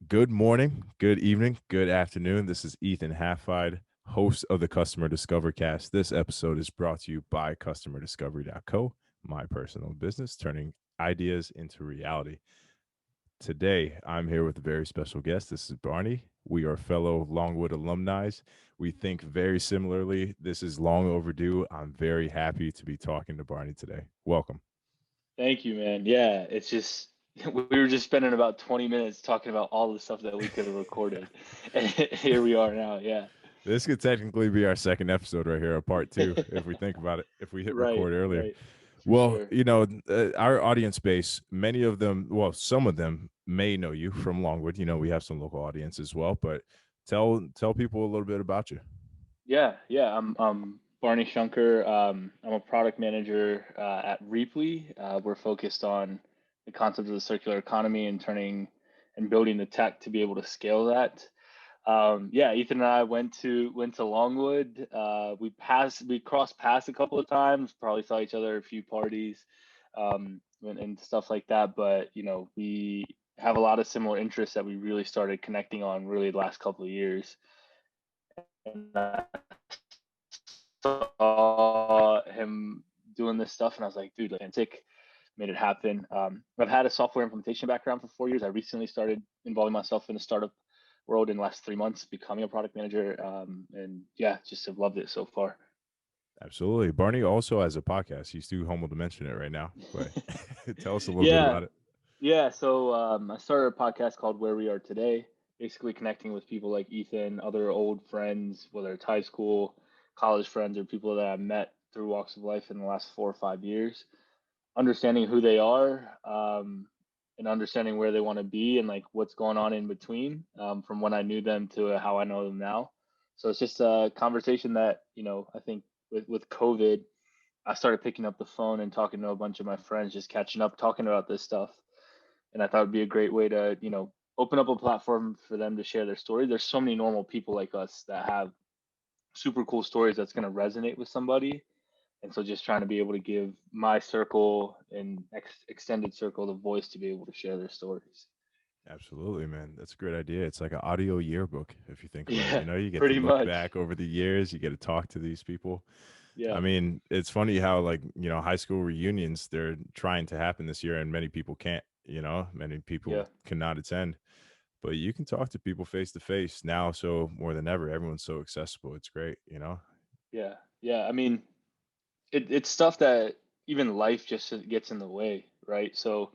Good morning, good evening, good afternoon. This is Ethan Halfide, host of the Customer Discovercast. This episode is brought to you by CustomerDiscovery.co, my personal business, turning ideas into reality. Today, I'm here with a very special guest. This is Barney. We are fellow Longwood alumni. We think very similarly. This is long overdue. I'm very happy to be talking to Barney today. Welcome. Thank you, man. Yeah, it's just we were just spending about 20 minutes talking about all the stuff that we could have recorded. And here we are now. Yeah. This could technically be our second episode right here, a part two, if we think about it, if we hit Right, record earlier. right. For Well, sure. our audience base, many of them, well, some of them may know you from Longwood. We have some local audience as well, but tell people a little bit about you. Yeah. I'm Bharani Sankar. I'm a product manager at Reaply. We're focused on the concept of the circular economy and turning and building the tech to be able to scale that. Yeah, Ethan and I went to Longwood. We crossed paths a couple of times. Probably saw each other at a few parties, and stuff like that. But we have a lot of similar interests that we really started connecting on really the last couple of years. And I saw him doing this stuff, and I was like, dude, like, fantastic. Made it happen. I've had a software implementation background for 4 years. I recently started involving myself in the startup world in the last 3 months, becoming a product manager. And yeah, just have loved it so far. Absolutely. Barney also has a podcast. He's too humble to mention it right now, but tell us a little bit Yeah, about it. yeah. So I started a podcast called Where We Are Today, basically connecting with people like Ethan, other old friends, whether it's high school, college friends, or people that I've met through walks of life in the last 4 or 5 years, understanding who they are, and understanding where they want to be and like what's going on in between, from when I knew them to how I know them now. So it's just a conversation that, I think with COVID, I started picking up the phone and talking to a bunch of my friends, just catching up, talking about this stuff. And I thought it'd be a great way to, open up a platform for them to share their story. There's so many normal people like us that have super cool stories that's going to resonate with somebody, and so just trying to be able to give my circle and extended circle the voice to be able to share their stories. Absolutely, man. That's a great idea. It's like an audio yearbook, if you think about it. Yeah, You get to pretty look much. back over the years, you get to talk to these people. I Yeah, mean, it's funny how high school reunions, they're trying to happen this year and many people can't, many people yeah, cannot attend. But you can talk to people face to face now, so more than ever. Everyone's so accessible. It's great. yeah. I mean, it's stuff that even life just gets in the way, right? So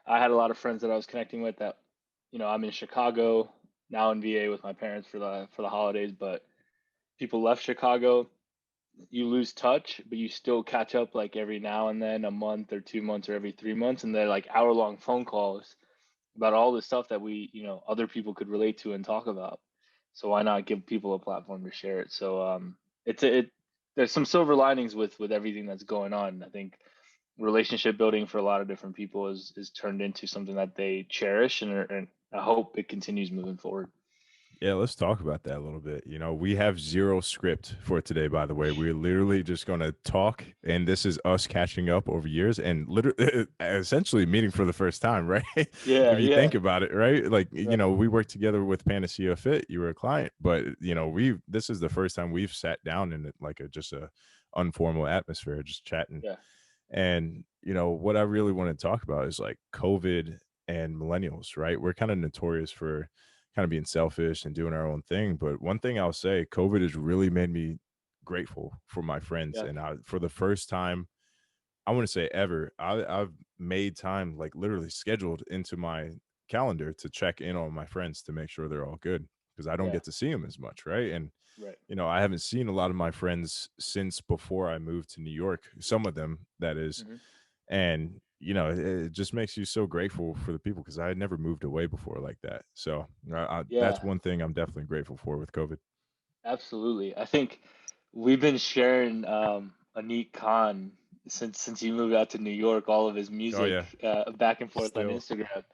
I had a lot of friends that I was connecting with that, I'm in Chicago now in VA with my parents for the holidays, but people left Chicago. You lose touch, but you still catch up like every now and then, a month or 2 months or every 3 months, and they're like hour-long phone calls about all the stuff that other people could relate to and talk about. So why not give people a platform to share it? So it there's some silver linings with everything that's going on. I think relationship building for a lot of different people is turned into something that they cherish, and I hope it continues moving forward. Yeah, let's talk about that a little bit. We have zero script for today, by the way. We're literally just going to talk, and this is us catching up over years and literally, essentially meeting for the first time, right? Yeah, If you think yeah, about it, right? Like, right. we worked together with Panacea Fit. You were a client, but this is the first time we've sat down in like just a informal atmosphere, just chatting. Yeah, And what I really want to talk about is like COVID and millennials, right? We're kind of notorious for kind of being selfish and doing our own thing. But one thing I'll say, COVID has really made me grateful for my friends. yeah, And for the first time, I want to say ever, I've made time, like literally scheduled into my calendar to check in on my friends to make sure they're all good because I don't yeah, get to see them as much, right? And right. I haven't seen a lot of my friends since before I moved to New York. Some of them, that is, Hmm. and it just makes you so grateful for the people because I had never moved away before like that. So that's Yeah, one thing I'm definitely grateful for with COVID. absolutely. I think we've been sharing Anik Khan since he moved out to New York, all of his Oh yeah, music back and forth on still. Instagram.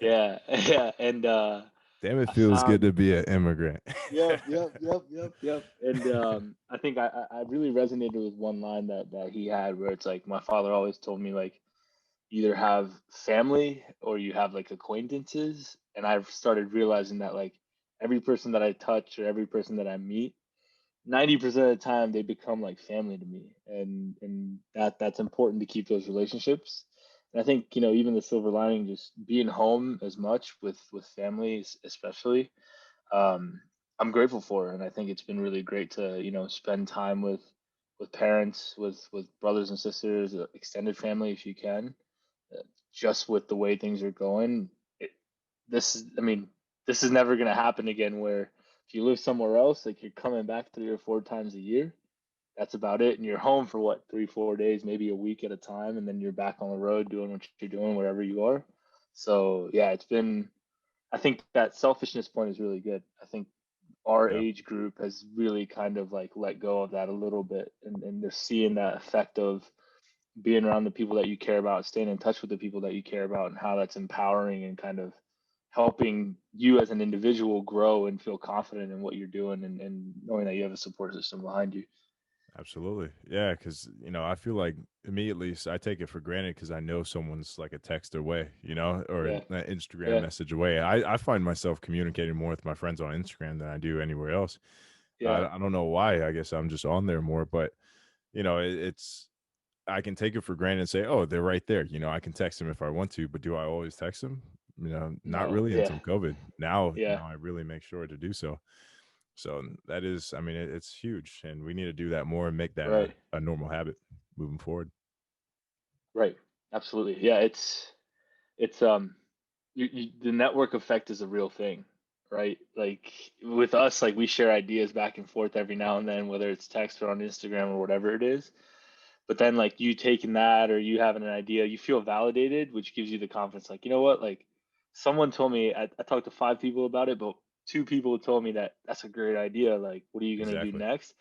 Yeah, yeah, and Damn, it I feels good found to be an immigrant. yep. And I think I really resonated with one line that he had where it's like my father always told me like either have family or you have like acquaintances. And I've started realizing that like every person that I touch or every person that I meet, 90% of the time they become like family to me. And that's important to keep those relationships. And I think, even the silver lining, just being home as much with families, especially, um, I'm grateful for. And I think it's been really great to, spend time with parents, with brothers and sisters, extended family if you can. Uh, just with the way things are going, it, I mean, this is never going to happen again. Where if you live somewhere else, like you're coming back 3 or 4 times a year, that's about it. And you're home for what, 3, 4 days, maybe a week at a time, and then you're back on the road doing what you're doing wherever you are. So yeah, it's been. I think that selfishness point is really good. I think our Yeah. age group has really kind of like let go of that a little bit, and they're seeing that effect of being around the people that you care about, staying in touch with the people that you care about, and how that's empowering and kind of helping you as an individual grow and feel confident in what you're doing, and knowing that you have a support system behind you. Absolutely. Yeah, because I feel like me at least, I take it for granted because I know someone's like a text away, or an Yeah, Instagram yeah, message away. I find myself communicating more with my friends on Instagram than I do anywhere else. yeah, I don't know why. I guess I'm just on there more, but it's I can take it for granted and say, oh, they're right there. I can text them if I want to, but do I always text them? Not no, really yeah, until COVID. Now, yeah, I really make sure to do so. So that is, I mean, it's huge, and we need to do that more and make that right, a normal habit moving forward. right, absolutely, yeah. It's the network effect is a real thing, right? Like with us, like we share ideas back and forth every now and then, whether it's text or on Instagram or whatever it is. But then like you taking that or you having an idea, you feel validated, which gives you the confidence. Like, you know what? Like someone told me, I talked to 5 people about it, but 2 people told me that that's a great idea. Like, what are you gonna do Exactly. next?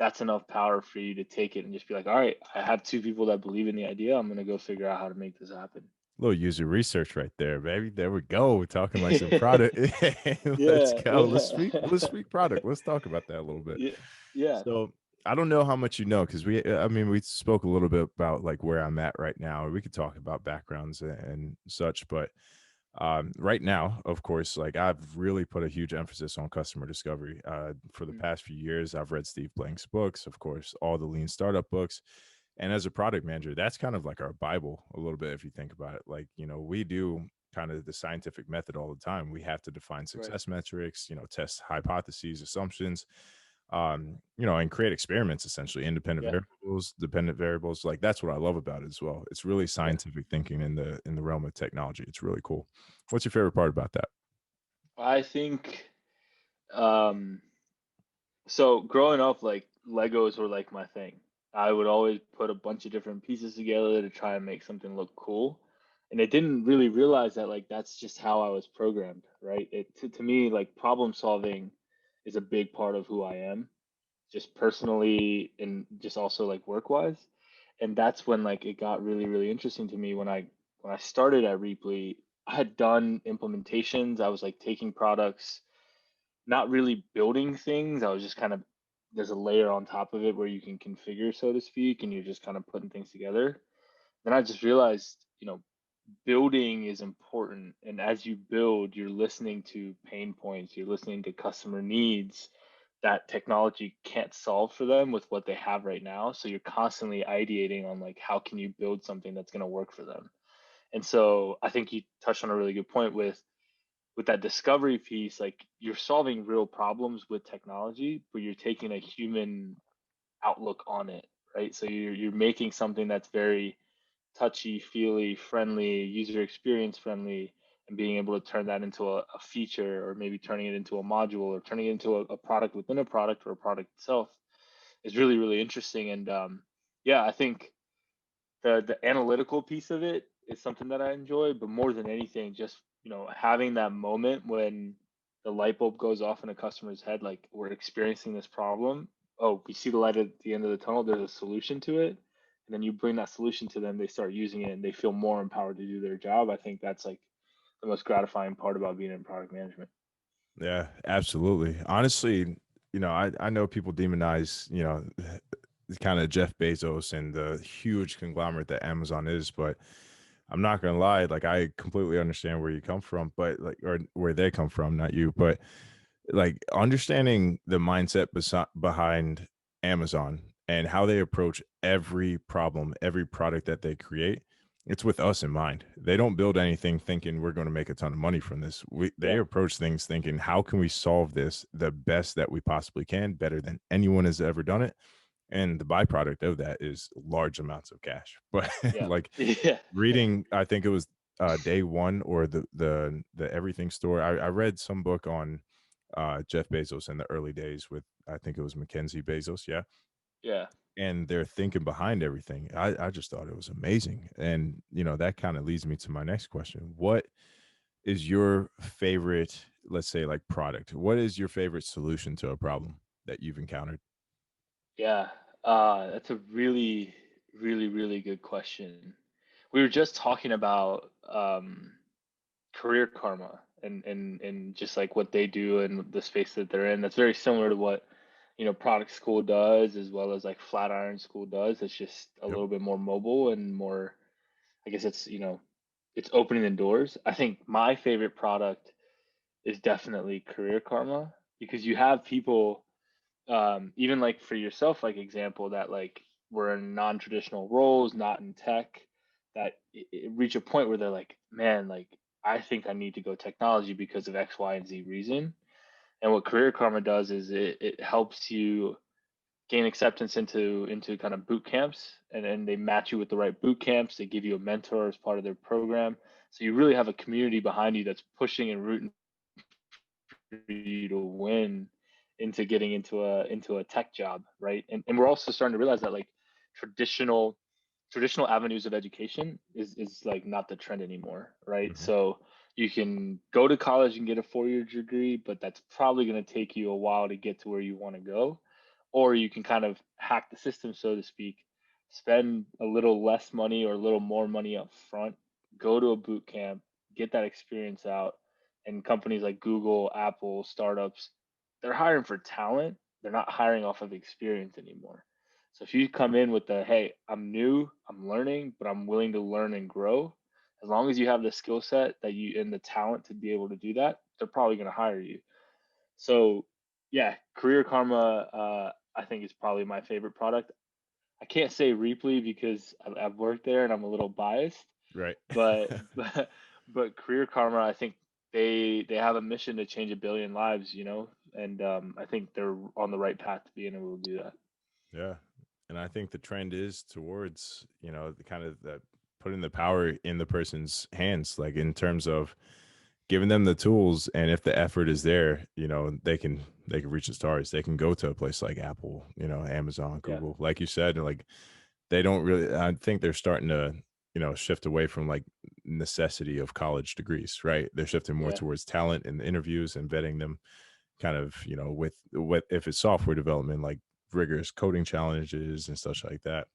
That's enough power for you to take it and just be like, all right, I have 2 people that believe in the idea. I'm gonna go figure out how to make this happen. Little user research right there, baby. There we go. We're talking like some product. Let's Yeah, go. Let's yeah. speak product. Let's talk about that a little bit. Yeah, yeah. So I don't know how much because I mean, we spoke a little bit about like where I'm at right now. We could talk about backgrounds and such, but right now, of course, like I've really put a huge emphasis on customer discovery. For the Mhm. past few years, I've read Steve Blank's books, of course, all the lean startup books. And as a product manager, that's kind of like our Bible a little bit, if you think about it. Like, we do kind of the scientific method all the time. We have to define Right. success metrics, test hypotheses, assumptions, and create experiments, essentially independent Yeah, variables, dependent variables. Like that's what I love about it as well. It's really yeah. scientific thinking in the realm of technology. It's really cool. What's your favorite part about that? I think um so growing up, like Legos were like my thing. I would always put a bunch of different pieces together to try and make something look cool. And I didn't really realize that like that's just how I was programmed, right? To me, like problem solving is a big part of who I am, just personally and just also like work wise. And that's when like it got really, really interesting to me when I started at Reaply. I had done implementations. I was like taking products, not really building things. I was just kind of there's a layer on top of it where you can configure, so to speak, and you're just kind of putting things together. Then I just realized, building is important. And as you build, you're listening to pain points, you're listening to customer needs that technology can't solve for them with what they have right now. So you're constantly ideating on like how can you build something that's going to work for them. And so I think you touched on a really good point with that discovery piece, like you're solving real problems with technology, but you're taking a human outlook on it, right? So you're making something that's very touchy, feely, friendly, user experience friendly, and being able to turn that into a feature, or maybe turning it into a module, or turning it into a product within a product, or a product itself is really, really interesting. And yeah, I think the analytical piece of it is something that I enjoy, but more than anything, just having that moment when the light bulb goes off in a customer's head, like we're experiencing this problem. Oh, we see the light at the end of the tunnel. There's a solution to it, and then you bring that solution to them. They start using it, and they feel more empowered to do their job. I think that's like the most gratifying part about being in product management. Yeah, absolutely. Honestly, I know people demonize, kind of Jeff Bezos and the huge conglomerate that Amazon is, but I'm not gonna lie, like I completely understand where you come from, but like, or where they come from, not you, but like understanding the mindset behind Amazon and how they approach every problem, every product that they create. It's with us in mind. They don't build anything thinking we're going to make a ton of money from this. They Yeah, approach things thinking, how can we solve this the best that we possibly can, better than anyone has ever done it? And the byproduct of that is large amounts of cash. But yeah, like yeah, reading, I think it was day one or the everything store. I read some book on Jeff Bezos in the early days with, I think it was Mackenzie Bezos, yeah. yeah. And their thinking behind everything. I just thought it was amazing. And that kind of leads me to my next question. What is your favorite, let's say, like product? What is your favorite solution to a problem that you've encountered? Yeah, that's a really, really, really good question. We were just talking about career karma and just like what they do and the space that they're in. That's very similar to what, product school does, as well as like Flatiron School does. It's just a Yep. little bit more mobile and more, I guess it's opening the doors. I think my favorite product is definitely career karma because you have people, even like for yourself, like example that like were in non-traditional roles, not in tech, that it reach a point where they're like, man, like I think I need to go technology because of X, Y, and Z reason. And what Career Karma does is it helps you gain acceptance into kind of boot camps, and then they match you with the right boot camps. They give you a mentor as part of their program, so you really have a community behind you that's pushing and rooting for you to win into getting into a tech job, right? And we're also starting to realize that like traditional traditional avenues of education is like not the trend anymore, right? Hmm. So you can go to college and get a 4-year degree, but that's probably going to take you a while to get to where you want to go. Or you can kind of hack the system, so to speak, spend a little less money or a little more money up front, go to a boot camp, get that experience out. And companies like Google, Apple, startups, they're hiring for talent. They're not hiring off of experience anymore. So if you come in with the, hey, I'm new, I'm learning, but I'm willing to learn and grow, as long as you have the skill set that you and the talent to be able to do that, they're probably going to hire you. So yeah, Career Karma, I think is probably my favorite product. I can't say Reaply because I've worked there and I'm a little biased, Right. but but Career Karma, I think they have a mission to change 1 billion lives, and I think they're on the right path to being able to do that. Yeah. And I think the trend is towards, the kind of that putting the power in the person's hands, like in terms of giving them the tools. And if the effort is there, they can reach the stars. They can go to a place like Apple, Amazon, Yeah, Google, like you said, and like they don't really, I think they're starting to, shift away from like necessity of college degrees, right? They're shifting more yeah, towards talent and interviews and vetting them kind of, with what if it's software development, like rigorous coding challenges and stuff like that.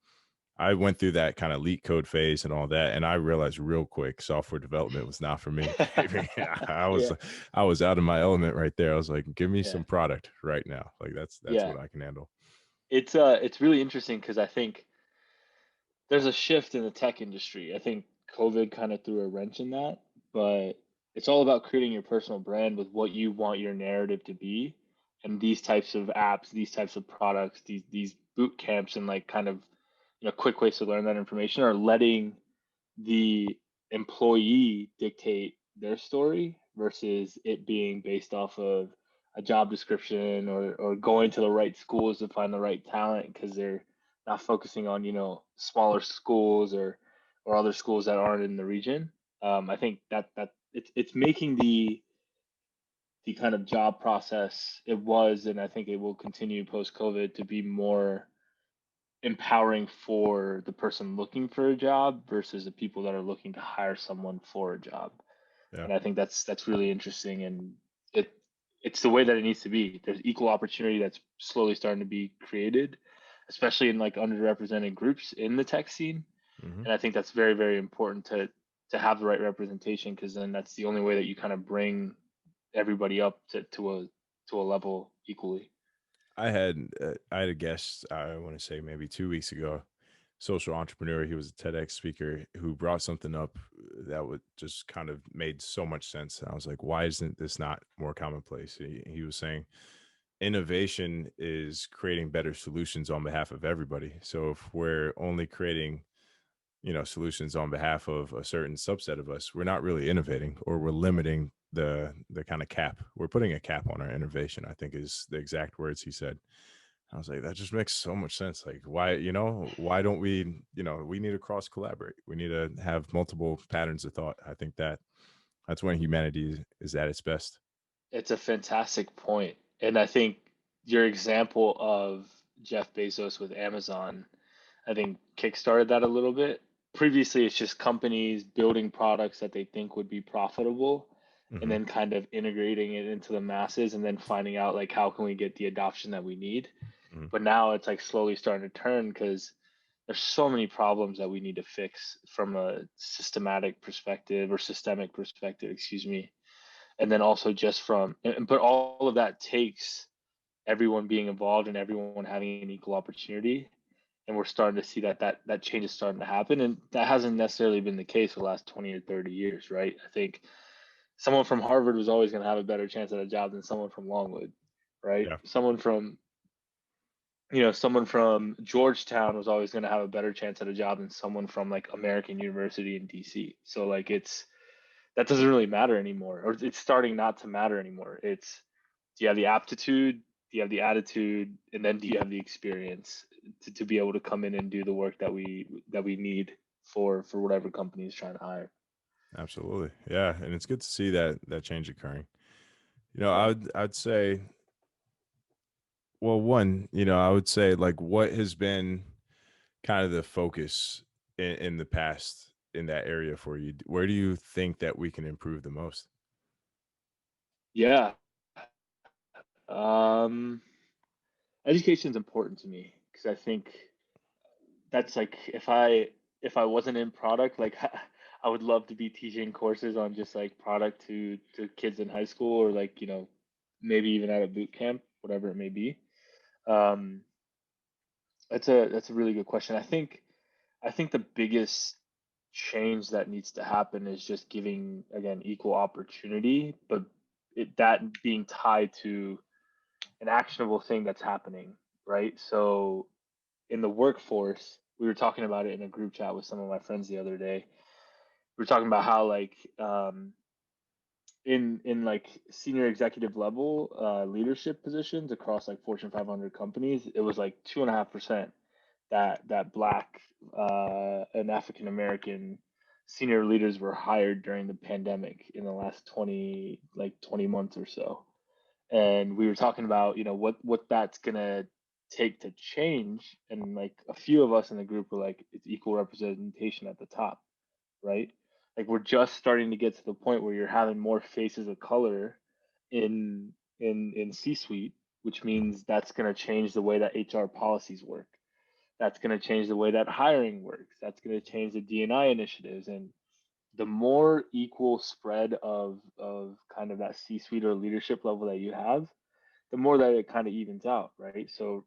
I went through that kind of leak code phase and all that, and I realized real quick software development was not for me, baby. I was yeah, I was out of my element right there. I was like, give me yeah, some product right now. Like that's yeah. what I can handle. It's really interesting because I think there's a shift in the tech industry. I think COVID kind of threw a wrench in that, but it's all about creating your personal brand with what you want your narrative to be. And these types of apps, these types of products, these boot camps and like kind of quick ways to learn that information are letting the employee dictate their story versus it being based off of a job description or going to the right schools to find the right talent because they're not focusing on smaller schools or other schools that aren't in the region. I think that it's making the kind of job process it was, and I think it will continue post COVID to be more empowering for the person looking for a job versus the people that are looking to hire someone for a job. Yeah. And I think that's really interesting, and it it's the way that it needs to be. There's equal opportunity that's slowly starting to be created, especially in like underrepresented groups in the tech scene. Hmm. And I think that's very, very important to have the right representation because then that's the only way that you kind of bring everybody up to a level equally. I had a guest. I want to say maybe 2 weeks ago. social entrepreneur. He was a TEDx speaker who brought something up that would just kind of made so much sense. And I was like, why isn't this not more commonplace? He was saying innovation is creating better solutions on behalf of everybody. So if we're only creating, solutions on behalf of a certain subset of us, we're not really innovating, or we're limiting the kind of cap. We're putting a cap on our innovation, I think is the exact words he said. I was like, that just makes so much sense. Like, why don't we, we need to cross collaborate. We need to have multiple patterns of thought. I think that's when humanity is at its best. It's a fantastic point. And I think your example of Jeff Bezos with Amazon, I think kickstarted that a little bit. Previously, it's just companies building products that they think would be profitable and Hmm. then kind of integrating it into the masses and then finding out like how can we get the adoption that we need. Hmm. But now it's like slowly starting to turn because there's so many problems that we need to fix from a systematic perspective or systemic perspective, excuse me. And then also just but all of that takes everyone being involved and everyone having an equal opportunity. And we're starting to see that change is starting to happen. And that hasn't necessarily been the case for the last 20 or 30 years, right? I think someone from Harvard was always going to have a better chance at a job than someone from Longwood, right? Yeah, Someone from Georgetown was always going to have a better chance at a job than someone from like American University in DC. So like that doesn't really matter anymore, or it's starting not to matter anymore. It's, do you have the aptitude, do you have the attitude, and then do you have the experience to be able to come in and do the work that we need for whatever company is trying to hire. absolutely. Yeah, and it's good to see that change occurring. Yeah. I'd say, well, one, I would say, like, what has been kind of the focus in the past in that area for you? Where do you think that we can improve the most? Yeah. Um, Education is important to me because I think that's like if I wasn't in product, like I would love to be teaching courses on just like product to kids in high school or like maybe even at a boot camp, whatever it may be. Um, that's a really good question. I think the biggest change that needs to happen is just giving again equal opportunity, but that being tied to an actionable thing that's happening, right? So in the workforce, we were talking about it in a group chat with some of my friends the other day. We were talking about how like in like senior executive level leadership positions across like Fortune 500 companies, it was like 2.5% that Black and African American senior leaders were hired during the pandemic in the last 20 months or so. And we were talking about what that's gonna take to change, and like a few of us in the group were like it's equal representation at the top, right? Like we're just starting to get to the point where you're having more faces of color in in C-suite, which Mhm. means that's going to change the way that HR policies work. That's going to change the way that hiring works. That's going to change the D&I initiatives. And the more equal spread of kind of that C-suite or leadership level that you have, the more that it kind of evens out, right? So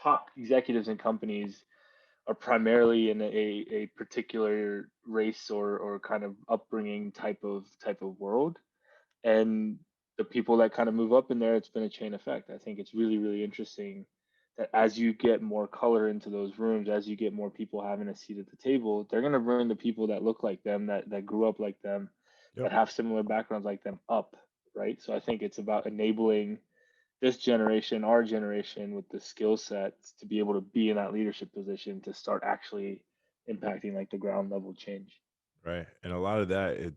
top executives in companies are primarily in a particular race or kind of upbringing type of world, and the people that kind of move up in there, it's been a chain effect. I think it's really really interesting that as you get more color into those rooms, as you get more people having a seat at the table, they're going to bring the people that look like them, that grew up like them, Yep. that have similar backgrounds like them up, right? So I think it's about enabling this generation, our generation, with the skill sets to be able to be in that leadership position to start actually impacting like the ground level change. Right. And a lot of that,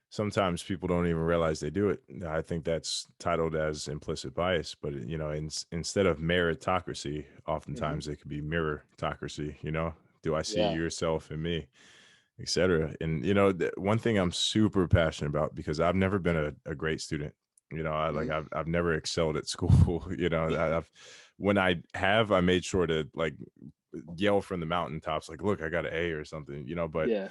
sometimes people don't even realize they do it. I think that's titled as implicit bias, but instead of meritocracy, Hmm. oftentimes it could be mirrorocracy. Do I see Yeah. yourself in me, etc. And one thing I'm super passionate about, because I've never been a great student. Hmm. I've never excelled at school. I've when I made sure to like yell from the mountaintops, like, look, I got an A or something. But Yeah.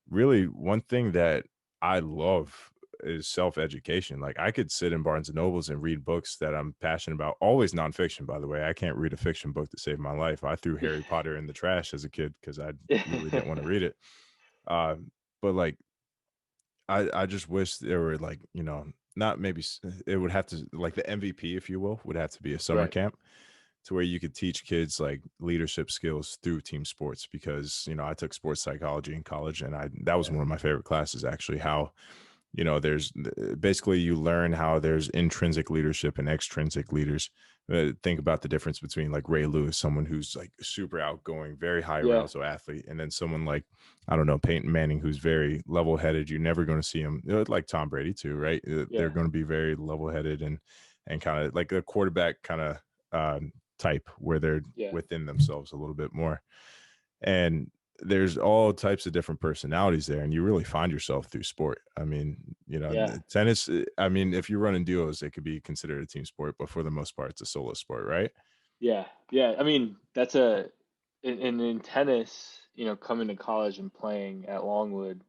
really, one thing that I love is self-education. Like I could sit in Barnes and Nobles and read books that I'm passionate about, always nonfiction, by the way. I can't read a fiction book to save my life. I threw Harry Potter in the trash as a kid because I really didn't want to read it. But like I just wish there were like, not maybe it would have to, like, the MVP, if you will, would have to be a summer Right. camp to where you could teach kids like leadership skills through team sports, because I took sports psychology in college, and I that was Yeah. one of my favorite classes, actually. How there's basically, you learn how there's intrinsic leadership and extrinsic leaders. Think about the difference between like Ray Lewis, someone who's like super outgoing, very high Yeah. arousal athlete, and then someone like, I don't know, Peyton Manning, who's very level headed. You're never going to see him, like Tom Brady too, right? They're Yeah. going to be very level headed and kind of like a quarterback kind of type, where they're Yeah. within themselves a little bit more. And there's all types of different personalities there, and you really find yourself through sport. I mean, Yeah. tennis, I mean, if you're running duos, it could be considered a team sport, but for the most part, it's a solo sport, right? Yeah. Yeah. I mean, that's in tennis, coming to college and playing at Longwood,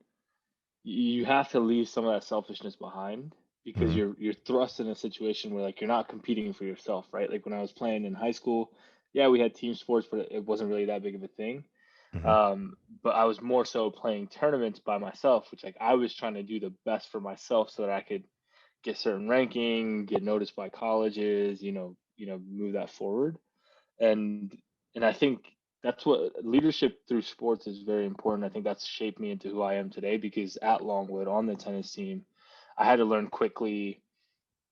you have to leave some of that selfishness behind because Hmm. you're thrust in a situation where like you're not competing for yourself, right? Like when I was playing in high school, yeah, we had team sports, but it wasn't really that big of a thing. Hmm. Um, but I was more so playing tournaments by myself, which like I was trying to do the best for myself so that I could get certain ranking, get noticed by colleges, move that forward. And and I think that's what leadership through sports is very important. I think that's shaped me into who I am today because at Longwood on the tennis team, I had to learn quickly.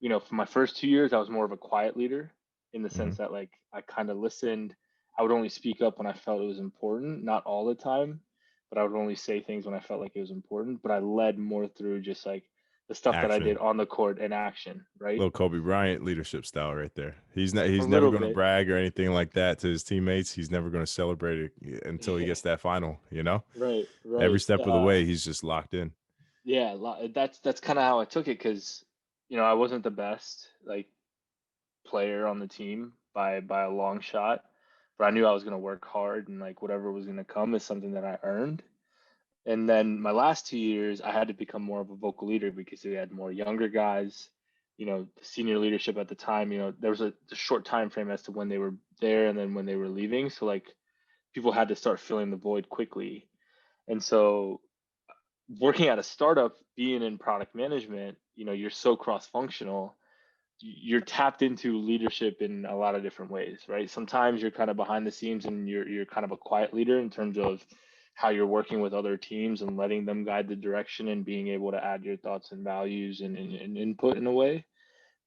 For my first 2 years, I was more of a quiet leader in the Hmm. sense that like I kind of listened. I would only speak up when I felt it was important, not all the time, but I would only say things when I felt like it was important. But I led more through just like the stuff that I did Action. on the court and action, right? Little Kobe Bryant leadership style right there. A He's never little going to bit. brag or anything like that to his teammates. He's never going to celebrate it until he gets that final, Right, every right. step of the way, he's just locked in. Yeah, that's kind of how I took it because I wasn't the best like player on the team by a long shot, but I knew I was going to work hard and like whatever was going to come is something that I earned. And then my last 2 years, I had to become more of a vocal leader because we had more younger guys. The senior leadership at the time, there was a short time frame as to when they were there and then when they were leaving. So like people had to start filling the void quickly. And so working at a startup, being in product management, you're so cross functional. You're tapped into leadership in a lot of different ways, right? Sometimes you're kind of behind the scenes and you're kind of a quiet leader in terms of how you're working with other teams and letting them guide the direction and being able to add your thoughts and values and input in a way.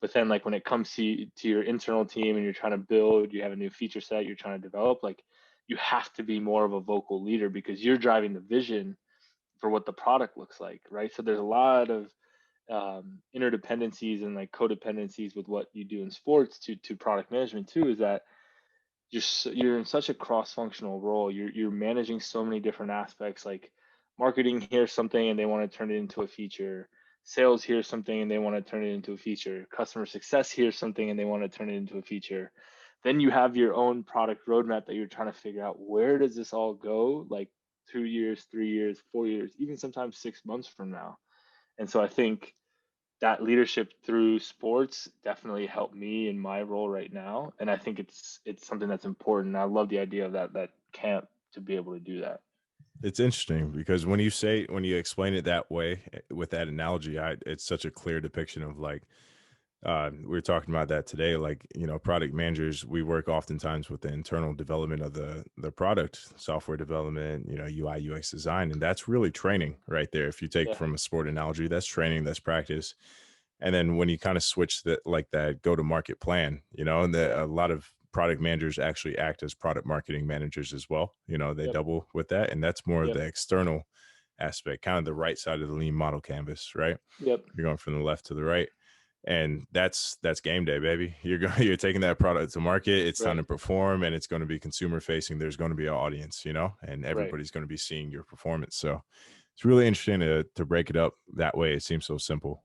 But then like when it comes to your internal team and you're trying to build, you have a new feature set you're trying to develop, like you have to be more of a vocal leader because you're driving the vision for what the product looks like, right? So there's a lot of interdependencies and like codependencies with what you do in sports to product management too. Is that you're in such a cross-functional role. You're managing so many different aspects. Like marketing hears something and they want to turn it into a feature. Sales hears something and they want to turn it into a feature. Customer success hears something and they want to turn it into a feature. Then you have your own product roadmap that you're trying to figure out where does this all go, like 2 years, 3 years, 4 years, even sometimes 6 months from now. And so I think that leadership through sports definitely helped me in my role right now, and I think it's something that's important. I love the idea of that camp to be able to do that. It's interesting because when you explain it that way, with that analogy, it's such a clear depiction of like, we were talking about that today. Like, product managers, we work oftentimes with the internal development of the product, software development, UI, UX design. And that's really training right there. If you take Yeah, from a sport analogy, that's training, that's practice. And then when you kind of switch that, like that go to market plan, and yeah, a lot of product managers actually act as product marketing managers as well. They yep, double with that. And that's more of yep, the external aspect, kind of the right side of the lean model canvas, right? yep, You're going from the left to the right. And that's game day, baby. You're taking that product to market. It's time right, to perform, and it's going to be consumer facing. There's going to be an audience, and right. everybody's going to be seeing your performance. So it's really interesting to break it up that way. It seems so simple.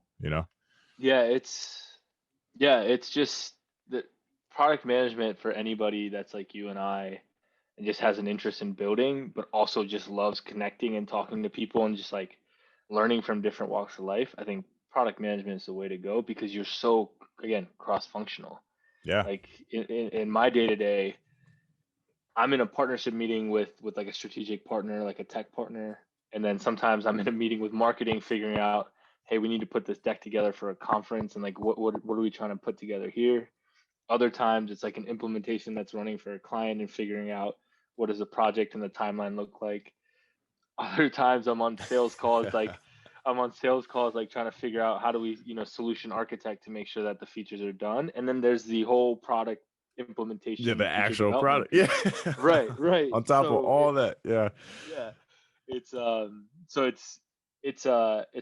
Yeah, it's just the product management for anybody that's like you and I and just has an interest in building, but also just loves connecting and talking to people and just like learning from different walks of life. I think product management is the way to go because you're so, again, cross-functional. Yeah. Like in my day-to-day, I'm in a partnership meeting with like a strategic partner, like a tech partner, and then sometimes I'm in a meeting with marketing, figuring out, hey, we need to put this deck together for a conference, and like what are we trying to put together here? Other times it's like an implementation that's running for a client and figuring out what does the project and the timeline look like. Other times I'm on sales calls like trying to figure out how do we, solution architect to make sure that the features are done. And then there's the whole product Yeah, implementation the feature actual development product. Yeah. piece. Right. On top of So all that. Yeah. yeah, it's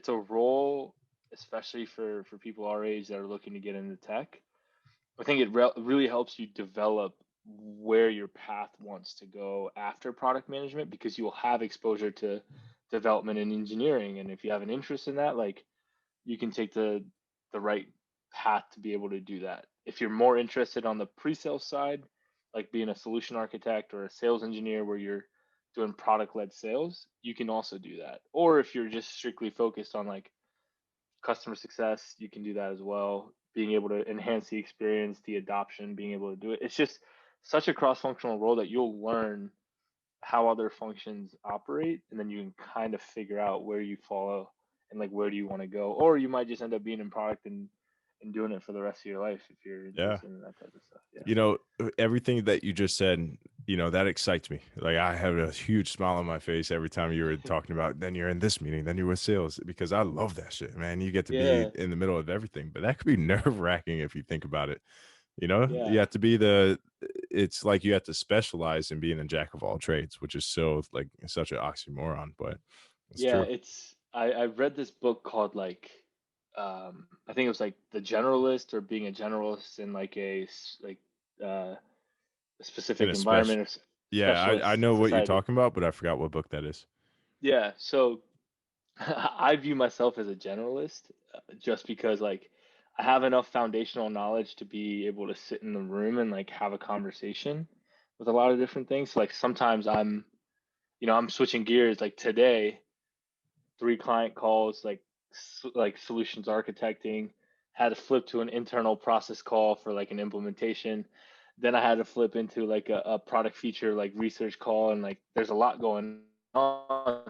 a role, especially for people our age that are looking to get into tech. I think it really helps you develop where your path wants to go after product management because you will have exposure to development and engineering. And if you have an interest in that, like you can take the right path to be able to do that. If you're more interested on the pre-sale side, like being a solution architect or a sales engineer where you're doing product-led sales, you can also do that. Or if you're just strictly focused on like customer success, you can do that as well. Being able to enhance the experience, the adoption, being able to do it. It's just such a cross-functional role that you'll learn how other functions operate, and then you can kind of figure out where you follow and like where do you want to go. Or you might just end up being in product and doing it for the rest of your life if you're Yeah. interested in that type of stuff. Yeah. Everything that you just said, that excites me. Like I have a huge smile on my face every time you were talking about, then you're in this meeting, then you're with sales, because I love that shit, man. You get to be Yeah. in the middle of everything, but that could be nerve wracking if you think about it. You Yeah. have to be it's like you have to specialize in being a jack of all trades, which is so like such an oxymoron, but it's Yeah, true. I read this book called like I think it was like The Generalist or Being a Generalist in like a In specific a environment or yeah, I specialist know what you're society. talking about, but I forgot what book that is. Yeah, so I view myself as a generalist just because like I have enough foundational knowledge to be able to sit in the room and like have a conversation with a lot of different things. So, like sometimes I'm switching gears. Like today, 3 client calls, like solutions architecting, had to flip to an internal process call for like an implementation. Then I had to flip into like a product feature like research call, and like there's a lot going on.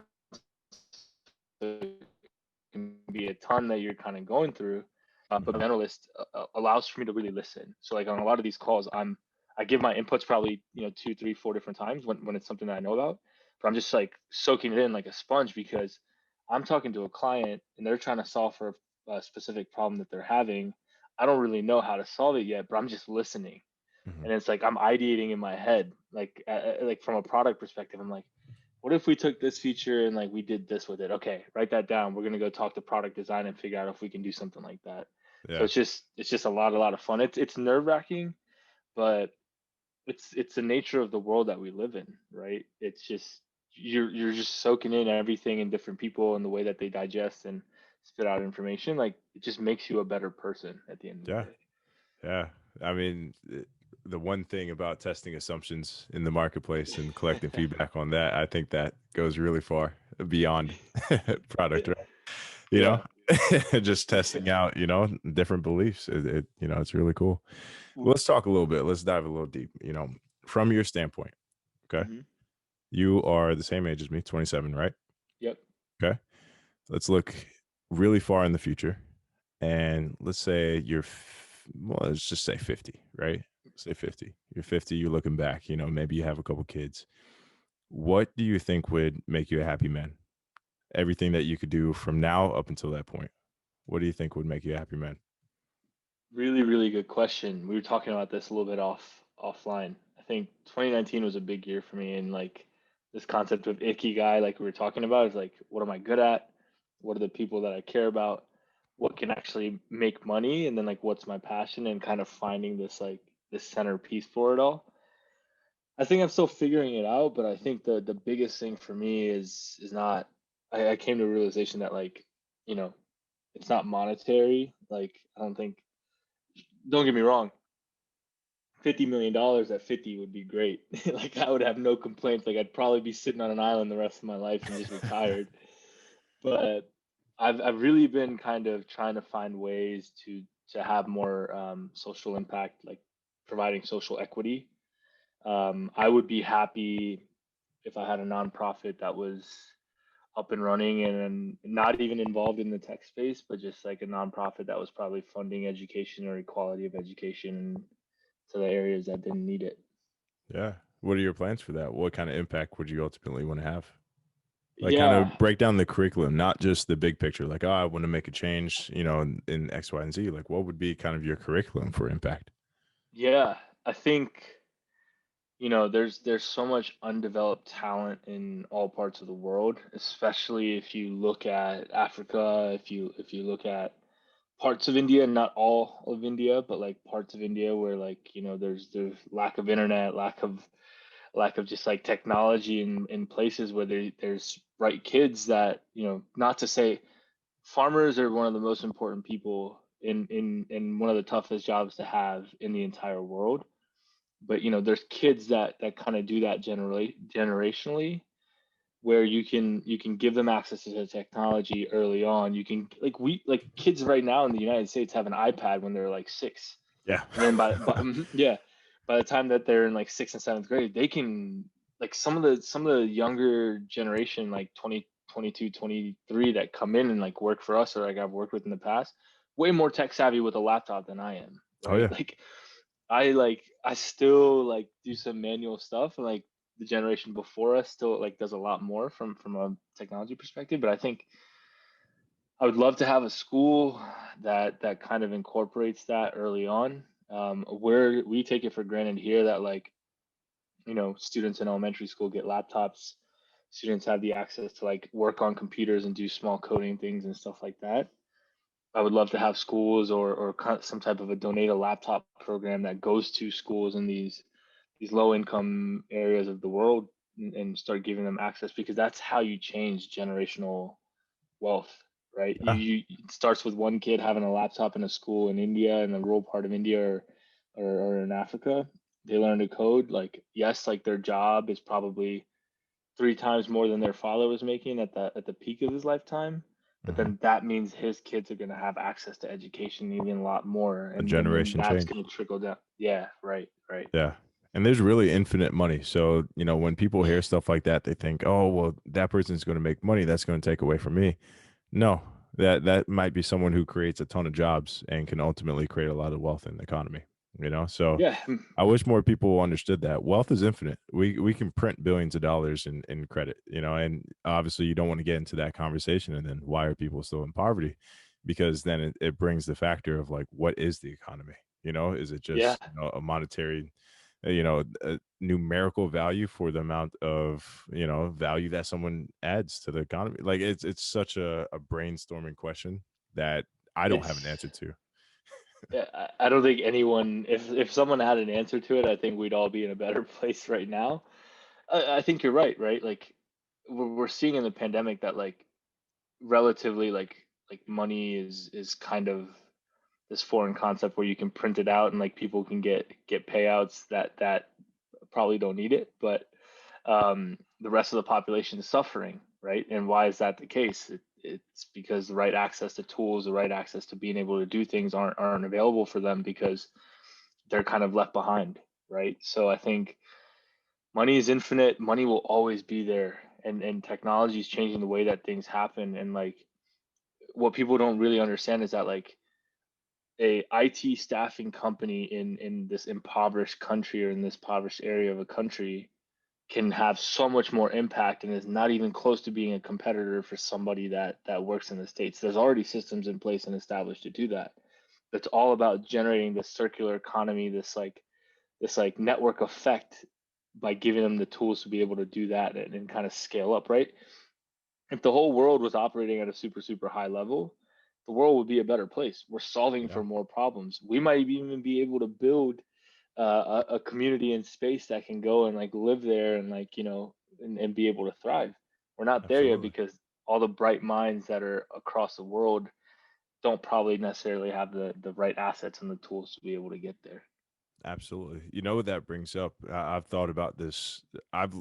It can be a ton that you're kind of going through. But Mhm. generalist allows for me to really listen. So like on a lot of these calls, I give my inputs probably 2, 3, 4 different times when it's something that I know about. But I'm just like soaking it in like a sponge because I'm talking to a client and they're trying to solve for a specific problem that they're having. I don't really know how to solve it yet, but I'm just listening. Mhm. And it's like I'm ideating in my head, like from a product perspective. I'm like, what if we took this feature and like we did this with it? Okay, write that down. We're gonna go talk to product design and figure out if we can do something like that. So Yeah. it's just a lot of fun. It's nerve wracking, but it's the nature of the world that we live in, right? It's just you're just soaking in everything and different people and the way that they digest and spit out information. Like it just makes you a better person at the end of the Yeah. day. Yeah. I mean, the one thing about testing assumptions in the marketplace and collecting feedback on that, I think that goes really far beyond product, right? You know, Yeah. just testing out, different beliefs. It's really cool. Well, let's talk a little bit. Let's dive a little deep, from your standpoint. Okay. Hmm. You are the same age as me, 27, right? Yep. Okay. Let's look really far in the future. And let's say well, let's just say 50, right? Say 50. You're 50, you're looking back, maybe you have a couple kids. What do you think would make you a happy man? Everything that you could do from now up until that point. What do you think would make you a happy man? Really, really good question. We were talking about this a little bit offline. I think 2019 was a big year for me, and like this concept of ikigai, like we were talking about, is like what am I good at? What are the people that I care about? What can actually make money? And then like what's my passion? And kind of finding this centerpiece for it all. I think I'm still figuring it out, but I think the biggest thing for me is not. I came to a realization that like you know it's not monetary. Like I don't think. Don't get me wrong, $50 million at 50 would be great. Like I would have no complaints. Like I'd probably be sitting on an island the rest of my life and just retired. But I've really been kind of trying to find ways to have more social impact, like providing social equity. I would be happy if I had a nonprofit that was up and running and not even involved in the tech space, but just like a nonprofit that was probably funding education or equality of education to the areas that didn't need it. Yeah. What are your plans for that? What kind of impact would you ultimately want to have? Like, kind Yeah, of break down the curriculum, not just the big picture. Like, oh, I want to make a change, in X, Y, and Z. Like, what would be kind of your curriculum for impact? yeah. I think there's so much undeveloped talent in all parts of the world, especially if you look at Africa, if you look at parts of India, not all of India, but like parts of India where like there's lack of internet, lack of just like technology in places where there's bright kids that not to say farmers are one of the most important people in one of the toughest jobs to have in the entire world, but there's kids that kind of do that generationally, where you can give them access to the technology early on. You can like kids right now in the United States have an iPad when they're like 6, Yeah. and then yeah, by the time that they're in like sixth and seventh grade, they can like some of the younger generation, like 20, 22, 23, that come in and like work for us or like I've worked with in the past, way more tech savvy with a laptop than I am, Oh right? yeah. I still like do some manual stuff, and like the generation before us still like does a lot more from a technology perspective. But I think I would love to have a school that kind of incorporates that early on. Where we take it for granted here that like students in elementary school get laptops, students have the access to like work on computers and do small coding things and stuff like that. I would love to have schools or some type of a donate a laptop program that goes to schools in these low income areas of the world, and start giving them access, because that's how you change generational wealth, right? Yeah. It starts with one kid having a laptop in a school in India, in the rural part of India, or in Africa. They learn to code. Like, yes, like their job is probably three times more than their father was making at the peak of his lifetime. But Hmm. then that means his kids are going to have access to education even a lot more, A and then generation that's change. going to trickle down. Yeah, right, right. Yeah. And there's really infinite money. So, when people hear stuff like that, they think, oh, well, that person's going to make money. That's going to take away from me. No, that might be someone who creates a ton of jobs and can ultimately create a lot of wealth in the economy. So Yeah, I wish more people understood that wealth is infinite. We can print billions of dollars in credit, and obviously you don't want to get into that conversation. And then why are people still in poverty? Because then it brings the factor of like, what is the economy? Is it yeah. just a monetary, a numerical value for the amount of value that someone adds to the economy? Like it's such a brainstorming question that I don't have an It's answer to. Yeah, I don't think anyone, if someone had an answer to it, I think we'd all be in a better place right now. I think you're right, right? Like we're seeing in the pandemic that like relatively like money is kind of this foreign concept where you can print it out and like people can get payouts that probably don't need it, but the rest of the population is suffering, right? And why is that the case? It's because the right access to tools, the right access to being able to do things aren't available for them because they're kind of left behind, right? So I think money is infinite. Money will always be there, and technology is changing the way that things happen. And like what people don't really understand is that like a IT staffing company in this impoverished country or in this impoverished area of a country can have so much more impact and is not even close to being a competitor for somebody that works in the States. There's already systems in place and established to do that. It's all about generating this circular economy, this like network effect, by giving them the tools to be able to do that and kind of scale up, right? If the whole world was operating at a super super high level, the world would be a better place. We're solving Yeah, for more problems. We might even be able to build a community in space that can go and like live there and like and be able to thrive. We're not there yet absolutely. because all the bright minds that are across the world don't probably necessarily have the right assets and the tools to be able to get there. Absolutely. You know what that brings up? I've thought about this. I've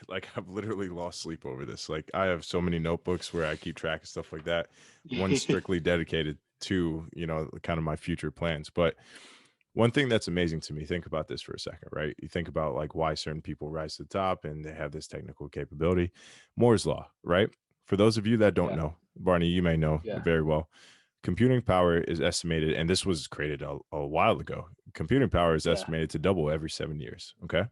Like I've literally lost sleep over this. Like I have so many notebooks where I keep track of stuff like that. One strictly dedicated to, kind of my future plans. But one thing that's amazing to me, think about this for a second, right? You think about like why certain people rise to the top and they have this technical capability. Moore's law, right? For those of you that don't Yeah. know, Barney, you may know Yeah. very well. Computing power is estimated, and this was created a while ago. Computing power is Yeah. estimated to double every 7 years. Okay.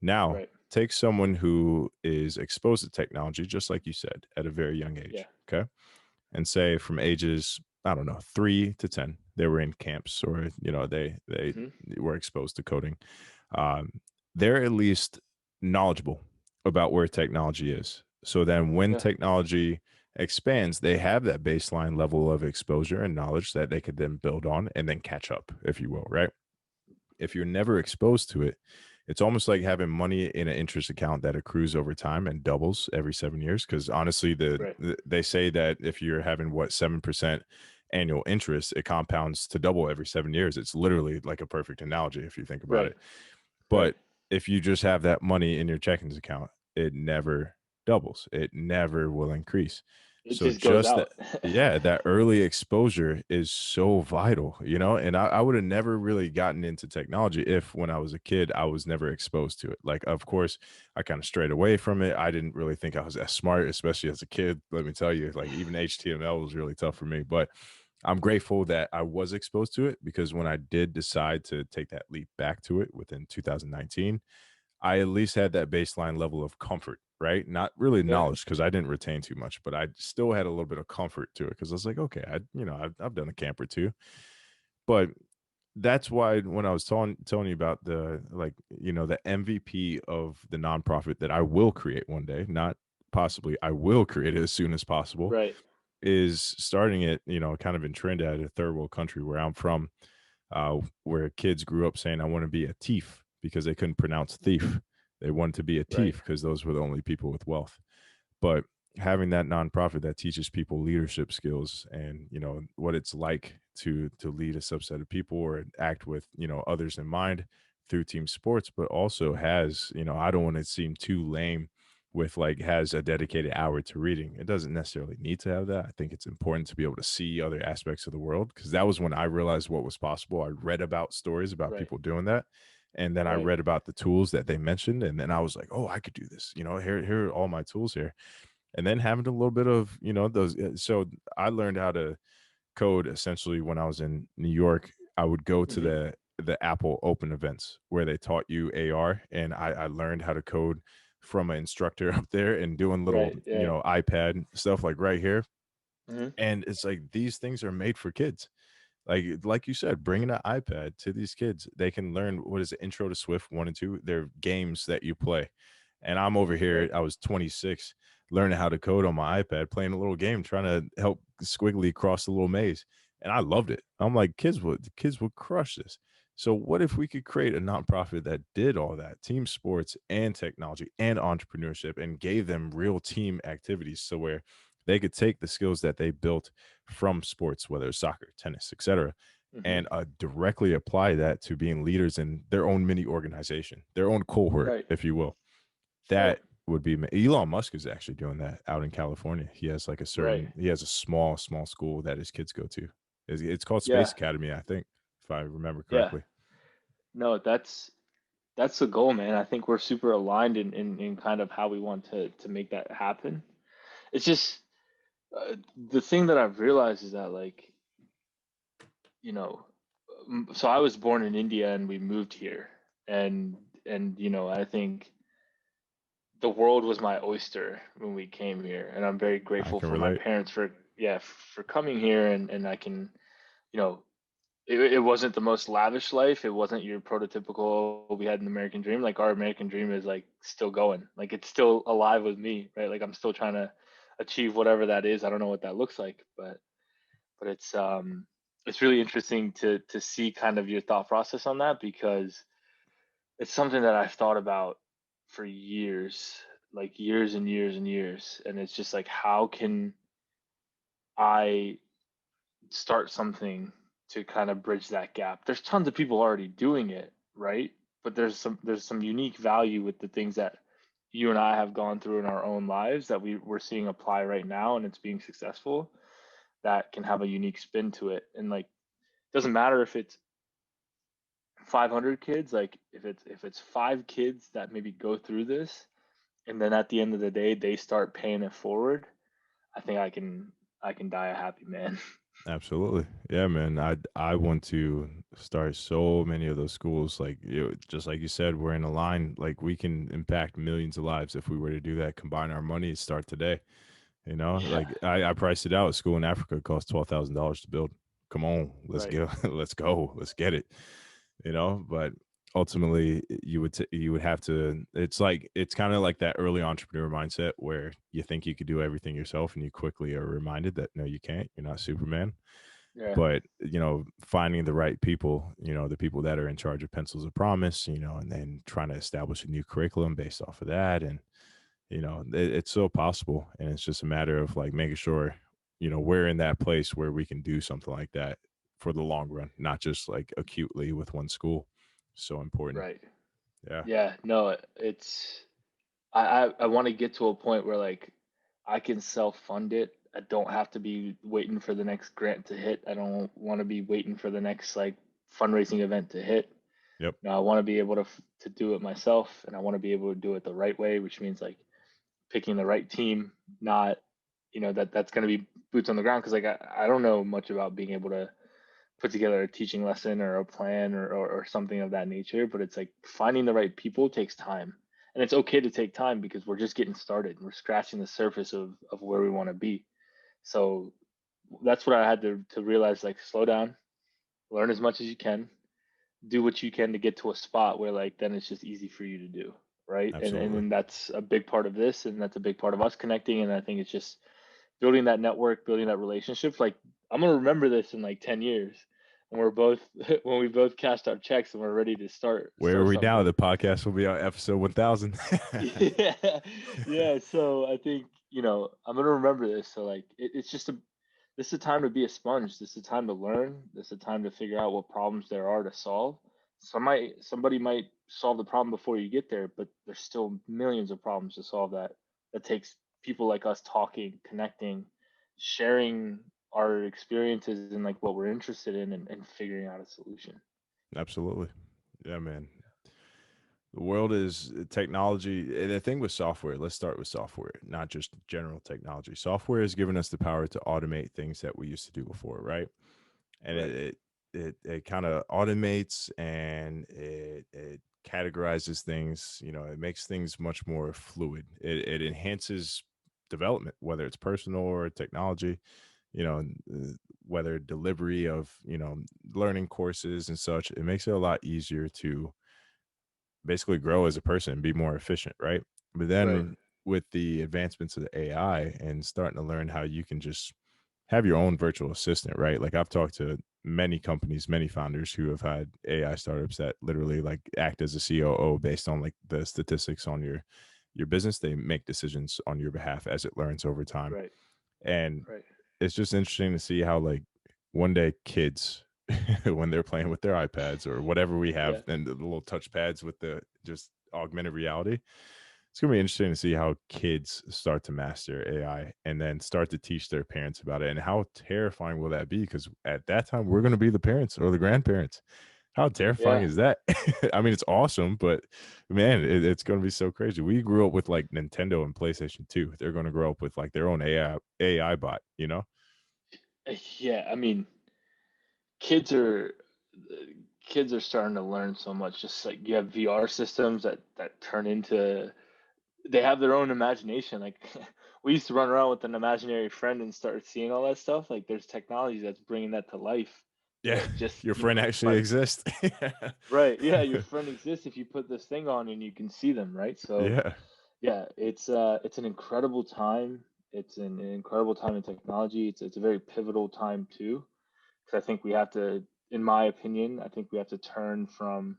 Now, Right. take someone who is exposed to technology, just like you said, at a very young Yeah. age. Okay. And say from ages, I don't know, 3 to 10, they were in camps or, they Hmm. were exposed to coding. Um, they're at least knowledgeable about where technology is. So then when Yeah. technology expands, they have that baseline level of exposure and knowledge that they could then build on and then catch up, if you will, right? If you're never exposed to it, it's almost like having money in an interest account that accrues over time and doubles every 7 years. Because honestly, Right. they say that if you're having 7% annual interest, it compounds to double every 7 years. It's literally like a perfect analogy if you think about Right. it. Right. But if you just have that money in your checkings account, it never doubles. It never will increase. It So just goes just that, out. yeah, that early exposure is so vital, and I would have never really gotten into technology if when I was a kid, I was never exposed to it. Like, of course, I kind of strayed away from it. I didn't really think I was that smart, especially as a kid. Let me tell you, like even HTML was really tough for me. But I'm grateful that I was exposed to it because when I did decide to take that leap back to it within 2019, I at least had that baseline level of comfort, right? Not really Yeah. knowledge because I didn't retain too much, but I still had a little bit of comfort to it because I was like, okay, I've done a camp or two, but that's why when I was telling you about the MVP of the nonprofit that I will create one day, not possibly, I will create it as soon as possible, Right. is starting it, kind of in Trinidad, a third world country where I'm from, where kids grew up saying, I want to be a thief because they couldn't pronounce thief. They wanted to be a Right. thief because those were the only people with wealth. But having that nonprofit that teaches people leadership skills and what it's like to lead a subset of people or act with others in mind through team sports, but also has I don't want to seem too lame with like has a dedicated hour to reading. It doesn't necessarily need to have that. I think it's important to be able to see other aspects of the world because that was when I realized what was possible. I read about stories about Right. people doing that, and then I Right. read about the tools that they mentioned, and then I was like, oh, I could do this. Here are all my tools here. And then having a little bit of those. So I learned how to code essentially when I was in New York. I would go to Hmm. the Apple Open events where they taught you AR, and I learned how to code from an instructor up there and doing little Right. Yeah. iPad stuff like right here. Hmm. And it's like these things are made for kids. Like you said, bringing an iPad to these kids, they can learn what is it, Intro to Swift 1 and 2. They're games that you play. And I'm over here, Right. I was 26, learning how to code on my iPad, playing a little game, trying to help Squiggly cross the little maze. And I loved it. I'm like, kids would crush this. So what if we could create a nonprofit that did all that, team sports and technology and entrepreneurship, and gave them real team activities so where they could take the skills that they built from sports, whether it's soccer, tennis, etc., Hmm. and directly apply that to being leaders in their own mini organization, their own cohort, Right. if you will. Right. That would be Elon Musk is actually doing that out in California. He has like Right. he has a small school that his kids go to. It's called Space Yeah. Academy, I think, if I remember Yeah. correctly. No, that's the goal, man. I think we're super aligned in kind of how we want to make that happen. It's just the thing that I've realized is that like, you know, so I was born in India and we moved here, and I think the world was my oyster when we came here, and I'm very I grateful can for my relate. parents for for coming here, and I can, you know, it wasn't the most lavish life. It wasn't your prototypical we had an American dream. Like our American dream is like still going. Like it's still alive with me, right? Like I'm still trying to achieve whatever that is. I don't know what that looks like, but it's really interesting to see kind of your thought process on that because it's something that I've thought about for years, like years and years and years. And it's just like how can I start something to kind of bridge that gap? There's tons of people already doing it, right? But there's some unique value with the things that you and I have gone through in our own lives that we're seeing apply right now and it's being successful, that can have a unique spin to it. And like, doesn't matter if it's 500 kids, like if it's 5 kids that maybe go through this, and then at the end of the day they start paying it forward, I think I can die a happy man. Absolutely. Yeah, man. I want to start so many of those schools. Like just like you said, we're in a line. Like we can impact millions of lives if we were to do that. Combine our money, start today. Yeah, Like I priced it out. A school in Africa cost $12,000 to build. Come on, let's right, go. Let's go. Let's get it. But ultimately you would have to. It's kind of like that early entrepreneur mindset where you think you could do everything yourself, and you quickly are reminded that no, you can't. You're not Superman. yeah, But finding the right people, the people that are in charge of pencils of promise, and then trying to establish a new curriculum based off of that, and it's so possible, and it's just a matter of like making sure we're in that place where we can do something like that for the long run, not just like acutely with one school. So important. right. Yeah, Yeah, no, it's I want to get to a point where like I can self-fund it. I don't have to be waiting for the next grant to hit. I don't want to be waiting for the next like fundraising event to hit. yep, No, I want to be able to do it myself, and I want to be able to do it the right way, which means like picking the right team, not that's going to be boots on the ground, because like I don't know much about being able to put together a teaching lesson or a plan or something of that nature. But it's like finding the right people takes time. And it's okay to take time because we're just getting started. We're scratching the surface of where we want to be. So that's what I had to realize, like slow down, learn as much as you can, do what you can to get to a spot where like then it's just easy for you to do. Right. And absolutely. then that's a big part of this, and that's a big part of us connecting. And I think it's just building that network, building that relationship. Like I'm gonna remember this in like 10 years, and we're both when we both cashed our checks and we're ready to start Where are we now? something. The podcast will be on episode 1000. Yeah, yeah. So I think I'm gonna remember this. So like it's just this is a time to be a sponge. This is a time to learn. This is a time to figure out what problems there are to solve. Somebody might solve the problem before you get there, but there's still millions of problems to solve that takes people like us talking, connecting, sharing our experiences and like what we're interested in, and figuring out a solution. Absolutely. Yeah, man. The world is technology. The thing with software, let's start with software, not just general technology. Software has given us the power to automate things that we used to do before, right? And Right, it kind of automates, and it categorizes things. It makes things much more fluid. It enhances development, whether it's personal or technology. You know, whether delivery of learning courses and such. It makes it a lot easier to basically grow as a person and be more efficient, right? But right, then with the advancements of the AI and starting to learn how you can just have your own virtual assistant, right? Like I've talked to many companies, many founders who have had AI startups that literally like act as a COO based on like the statistics on your business. They make decisions on your behalf as it learns over time. right, And right. it's just interesting to see how like one day kids when they're playing with their iPads or whatever we Yeah, have and the little touch pads with the just augmented reality. It's gonna be interesting to see how kids start to master AI and then start to teach their parents about it. And how terrifying will that be? Because at that time, we're gonna be the parents or the grandparents. How terrifying yeah, is that? I mean, it's awesome, but man, it's gonna be so crazy. We grew up with like Nintendo and PlayStation 2. They're gonna grow up with like their own AI bot, yeah. I mean, kids are kids are starting to learn so much. Just like you have VR systems that turn into, they have their own imagination. Like we used to run around with an imaginary friend and start seeing all that stuff. Like there's technology that's bringing that to life. Yeah, Just your friend actually by exists. right, yeah, your friend exists if you put this thing on and you can see them, right? So Yeah, yeah, it's an incredible time. It's an incredible time in technology. It's a very pivotal time too, because I think we have to, in my opinion, I think we have to turn from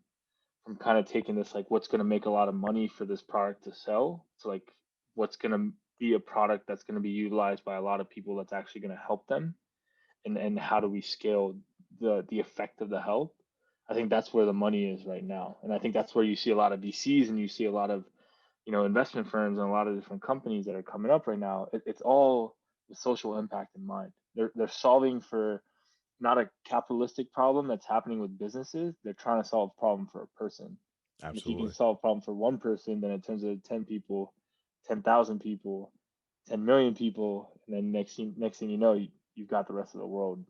kind of taking this like what's going to make a lot of money for this product to sell to like what's going to be a product that's going to be utilized by a lot of people that's actually going to help them, and how do we scale the effect of the help. I think that's where the money is right now, and I think that's where you see a lot of VCs and you see a lot of investment firms and a lot of different companies that are coming up right now, it's all with social impact in mind. They're solving for not a capitalistic problem that's happening with businesses. They're trying to solve a problem for a person. And if you can Absolutely. solve a problem for one person, then it turns into 10 people, 10,000 people, 10 million people, and then next thing you know, you've got the rest of the world,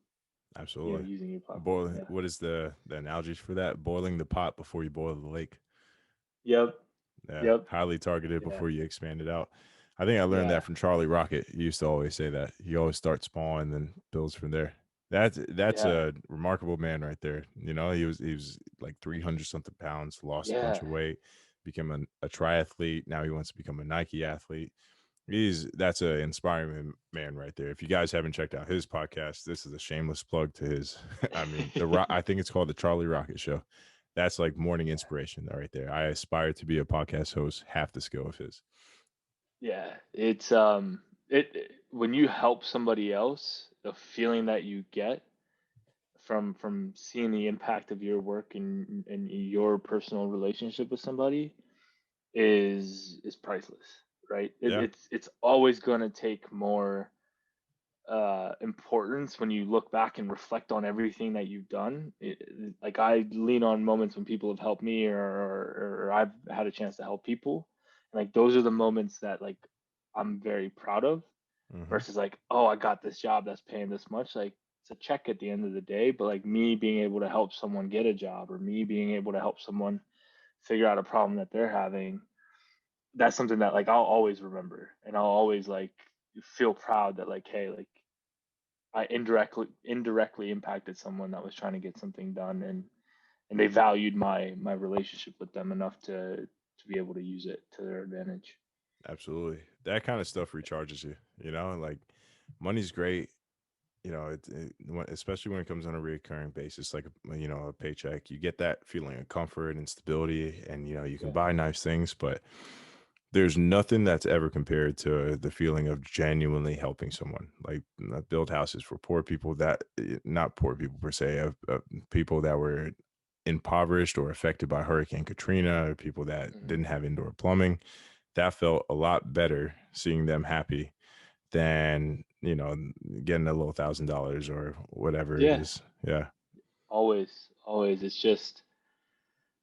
Absolutely. using your platform. Boiling, Yeah. what is the analogy for that? Boiling the pot before you boil the lake. Yep. Yeah, Yep. highly targeted Yeah. before you expand it out. I think I learned Yeah. that from Charlie Rocket. He used to always say that. He always starts small and then builds from there. That's Yeah. a remarkable man right there. He was like 300 something pounds, lost a bunch Yeah. of weight, became a triathlete. Now he wants to become a Nike athlete. That's an inspiring man right there. If you guys haven't checked out his podcast, this is a shameless plug to his. I mean, I think it's called the Charlie Rocket Show. That's like morning inspiration right there. I aspire to be a podcast host, half the skill of his. Yeah. It's when you help somebody else, the feeling that you get from seeing the impact of your work and your personal relationship with somebody is priceless, right? Yeah, It's always going to take more importance when you look back and reflect on everything that you've done. Like I lean on moments when people have helped me, or I've had a chance to help people, and like those are the moments that like I'm very proud of. hmm, Versus like, oh, I got this job that's paying this much. Like it's a check at the end of the day, but like me being able to help someone get a job, or me being able to help someone figure out a problem that they're having, that's something that like I'll always remember, and I'll always like feel proud that like, hey, like I indirectly impacted someone that was trying to get something done, and they valued my relationship with them enough to be able to use it to their advantage. absolutely. That kind of stuff recharges you. Like money's great. Especially when it comes on a recurring basis, like a paycheck. You get that feeling of comfort and stability, and you can Yeah. buy nice things, but there's nothing that's ever compared to the feeling of genuinely helping someone. Like build houses for poor people that not poor people per se, of people that were impoverished or affected by Hurricane Katrina, or people that Hmm. didn't have indoor plumbing. That felt a lot better seeing them happy than getting a little $1,000 or whatever it Yeah. is. Yeah, Always. It's just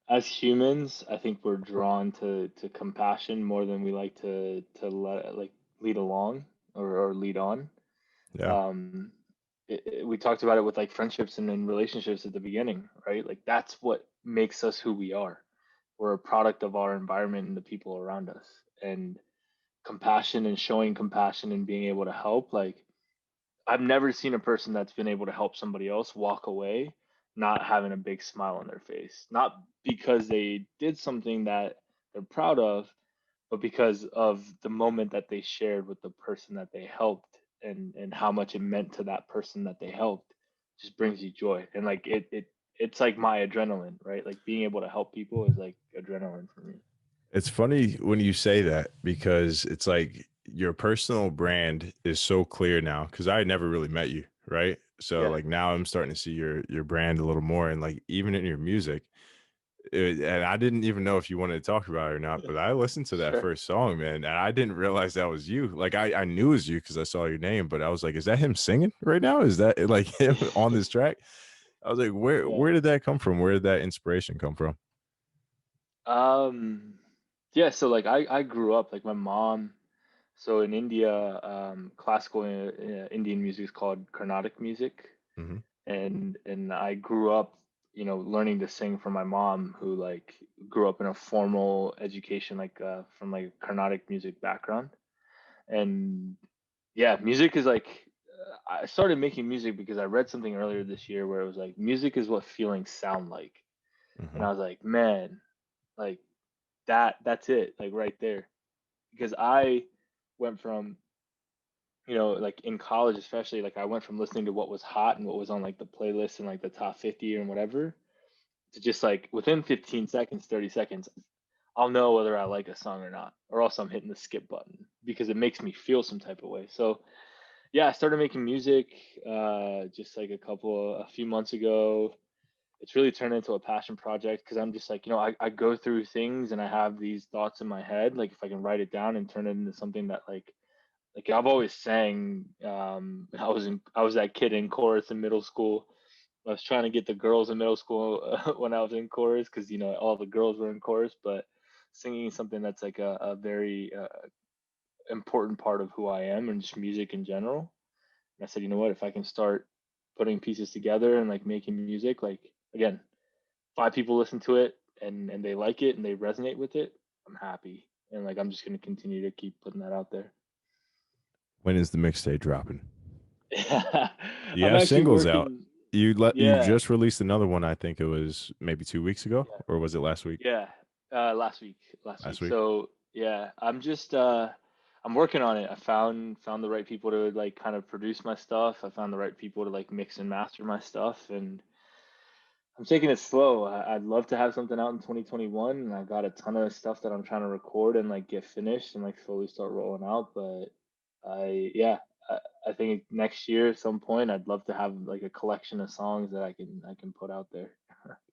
as humans, I think we're drawn to compassion more than we like to like lead along or lead on. yeah, Um, we talked about it with like friendships and in relationships at the beginning, right? Like that's what makes us who we are. We're a product of our environment and the people around us. And compassion and showing compassion and being able to help, like I've never seen a person that's been able to help somebody else walk away not having a big smile on their face. Not because they did something that they're proud of, but because of the moment that they shared with the person that they helped, and how much it meant to that person that they helped just brings you joy. And like it's like my adrenaline, right? Like being able to help people is like adrenaline for me. it's funny when you say that because it's like your personal brand is so clear now because I never really met you, right? So Yeah. like now I'm starting to see your brand a little more, and like even in your music. And I didn't even know if you wanted to talk about it or not, but I listened to that Sure. first song, man, and I didn't realize that was you. Like I knew it was you because I saw your name, but I was like, is that him singing right now? Is that like him on this track? I was like, where Yeah. where did that come from? Where did that inspiration come from? Um, yeah, so like I grew up like my mom. So in India, classical Indian music is called Carnatic music, Hmm. and I grew up, learning to sing from my mom, who like grew up in a formal education, like from like a Carnatic music background. And yeah, music is like I started making music because I read something earlier this year where it was like music is what feelings sound like, and Hmm. I was like, man, like that's it, like right there, because I went from, like in college especially, like I went from listening to what was hot and what was on like the playlist and like the top 50 and whatever, to just like within 15 seconds, 30 seconds, I'll know whether I like a song or not, or else I'm hitting the skip button because it makes me feel some type of way. So yeah, I started making music just like a few months ago. it's really turned into a passion project because I'm just like, I go through things and I have these thoughts in my head. Like if I can write it down and turn it into something that like I've always sang. I was that kid in chorus in middle school. I was trying to get the girls in middle school when I was in chorus because all the girls were in chorus, but singing is something that's like a very important part of who I am and just music in general. And I said, you know what, if I can start putting pieces together and like making music, like again, 5 people listen to it and they like it and they resonate with it, I'm happy. And like I'm just gonna continue to keep putting that out there. When is the mixtape dropping? Yeah, You I'm have actually singles out. working. You Yeah, just released another one. I think it was maybe 2 weeks ago, yeah, or was it last week? yeah. Last week, last Last week. week. So yeah, I'm working on it. I found the right people to like kind of produce my stuff. I found the right people to like mix and master my stuff, and I'm taking it slow. I'd love to have something out in 2021, and I got a ton of stuff that I'm trying to record and like get finished and like slowly start rolling out. But yeah, I, I think next year at some point, I'd love to have like a collection of songs that I can put out there.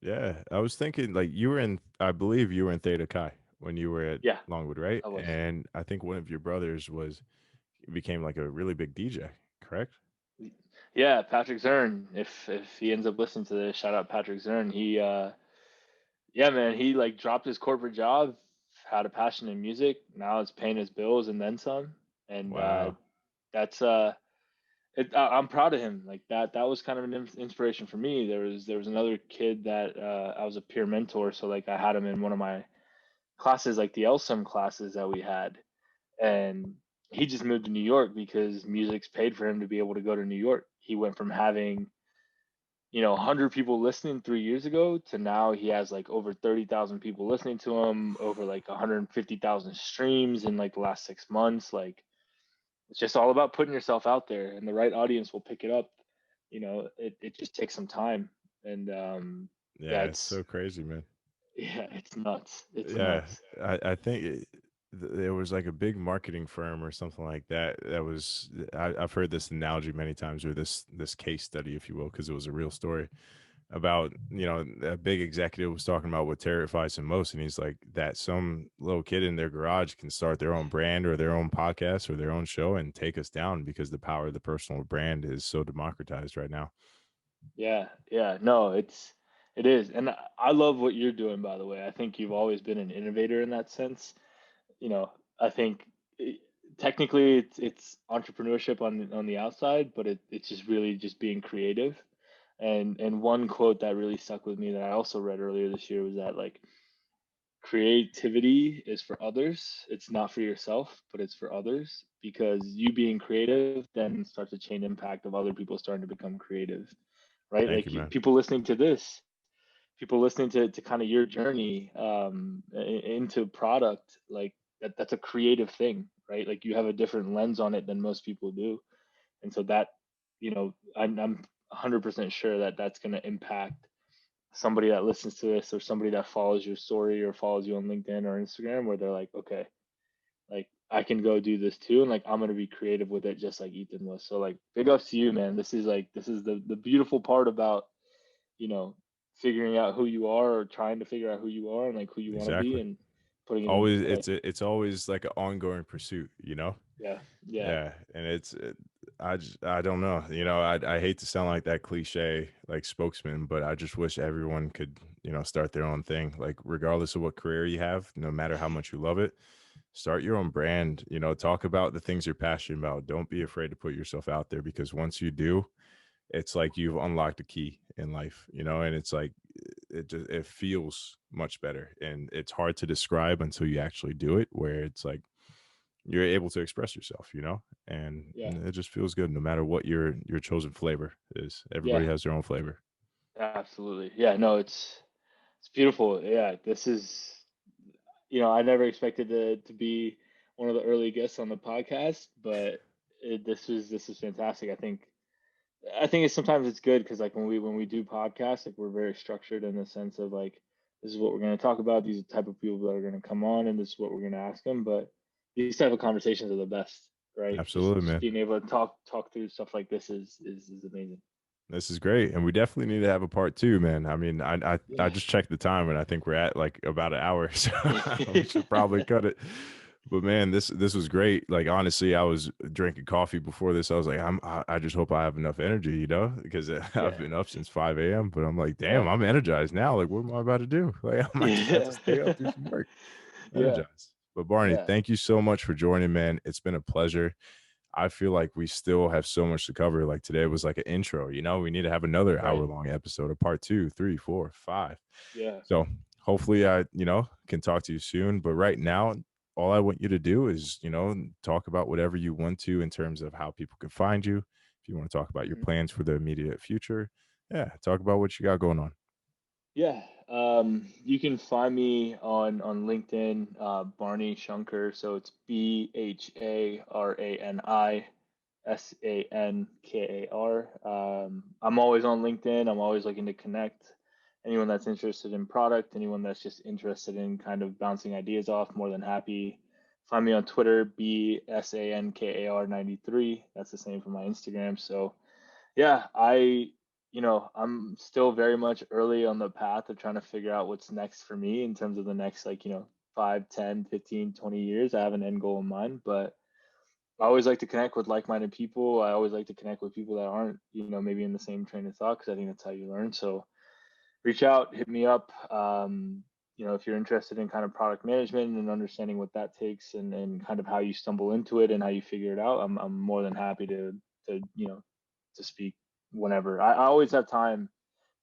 Yeah, I was thinking like you were in. I believe you were in Theta Chi when you were at Yeah, Longwood, right? I was. And I think one of your brothers became like a really big DJ, correct? Yeah, Patrick Zern. If he ends up listening to this, shout out Patrick Zern. Yeah, man, he like dropped his corporate job, had a passion in music. Now it's paying his bills and then some. And Wow. that's I'm proud of him. Like that was kind of an inspiration for me. There was another kid that I was a peer mentor, so like I had him in one of my classes, like the LSUM classes that we had, and he just moved to New York because music's paid for him to be able to go to New York. He went from having 100 people listening 3 years ago to now he has like over 30,000 people listening to him, over like 150,000 streams in like the last 6 months. Like it's just all about putting yourself out there, and the right audience will pick it up. It just takes some time, and yeah, Yeah, it's so crazy, man. it's nuts. It's Yeah, nuts. I think there was like a big marketing firm or something like that. I've heard this analogy many times, or this case study, if you will, because it was a real story about a big executive was talking about what terrifies him most, and he's like that some little kid in their garage can start their own brand or their own podcast or their own show and take us down because the power of the personal brand is so democratized right now. Yeah, yeah, no, it is, and I love what you're doing. By the way, I think you've always been an innovator in that sense. you know, I think technically it's entrepreneurship on the outside, but it's just really just being creative. And one quote that really stuck with me that I also read earlier this year was that like creativity is for others. It's not for yourself, but it's for others because you being creative then starts a chain impact of other people starting to become creative, right? Thank Like you, man. people listening to this, people listening to kind of your journey into product, like that's a creative thing, right? Like you have a different lens on it than most people do, and so that I'm 100% sure that that's going to impact somebody that listens to this or somebody that follows your story or follows you on LinkedIn or Instagram, where they're like, okay, like I can go do this too, and like I'm gonna be creative with it, just like Ethan was. So like, big ups to you, man. This is the beautiful part about you know, figuring out who you are or trying to figure out who you are and like who you want to be Exactly. and putting it into Always, play. it's always like an ongoing pursuit, you know. Yeah, yeah, Yeah, and I don't know, I hate to sound like that cliche like spokesman, but I just wish everyone could start their own thing, like regardless of what career you have, no matter how much you love it. Start your own brand, talk about the things you're passionate about. Don't be afraid to put yourself out there, because once you do, it's like you've unlocked a key in life, and it's like it feels much better, and it's hard to describe until you actually do it, where it's like you're able to express yourself, and yeah, it just feels good no matter what your chosen flavor is. yeah, Everybody has their own flavor. absolutely. Yeah, no, it's beautiful. Yeah, this is I never expected to be one of the early guests on the podcast, but this is fantastic. I think it's sometimes it's good because like when we do podcasts, like we're very structured in the sense of like this is what we're going to talk about. These are the type of people that are going to come on, and this is what we're going to ask them. But these type of conversations are the best, right? Just Absolutely, just man. being able to talk through stuff like this is amazing. This is great, and we definitely need to have a part two, man. I mean, I Yeah. just checked the time, and I think we're at like about an hour, so we should probably cut it. But man, this was great. Like honestly, I was drinking coffee before this. I was like, I just hope I have enough energy, because I've Yeah. been up since 5 a.m. But I'm like, damn, Yeah. I'm energized now. Like, what am I about to do? Like, I might just have to Yeah. stay up, do some work, Yeah. energize. But Barney, Yeah. thank you so much for joining, man. It's been a pleasure. I feel like we still have so much to cover. Like today was like an intro, we need to have another Right. hour long episode of part two, three, four, five. Yeah. So hopefully I, can talk to you soon. But right now, all I want you to do is, talk about whatever you want to in terms of how people can find you. If you want to talk about your Mhm. plans for the immediate future, yeah, talk about what you got going on. Yeah. You can find me on LinkedIn, Barney Sankar. So it's Bharani Sankar. I'm always on LinkedIn. I'm always looking to connect. Anyone that's interested in product, anyone that's just interested in kind of bouncing ideas off, more than happy. Find me on Twitter, BSANKAR93. That's the same for my Instagram. So yeah, I'm still very much early on the path of trying to figure out what's next for me in terms of the next, 5, 10, 15, 20 years. I have an end goal in mind, but I always like to connect with like-minded people. I always like to connect with people that aren't, maybe in the same train of thought, because I think that's how you learn. So reach out, hit me up. If you're interested in kind of product management and understanding what that takes, and kind of how you stumble into it and how you figure it out, I'm more than happy to speak whenever. I always have time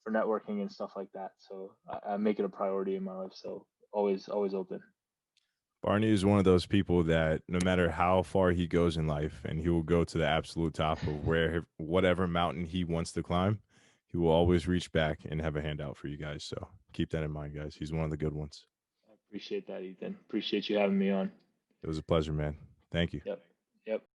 for networking and stuff like that. So I make it a priority in my life. So always open. Barney is one of those people that no matter how far he goes in life, and he will go to the absolute top of whatever mountain he wants to climb, he will always reach back and have a handout for you guys. So keep that in mind, guys. He's one of the good ones. I appreciate that, Ethan. Appreciate you having me on. It was a pleasure, man. Thank you. Yep. Yep.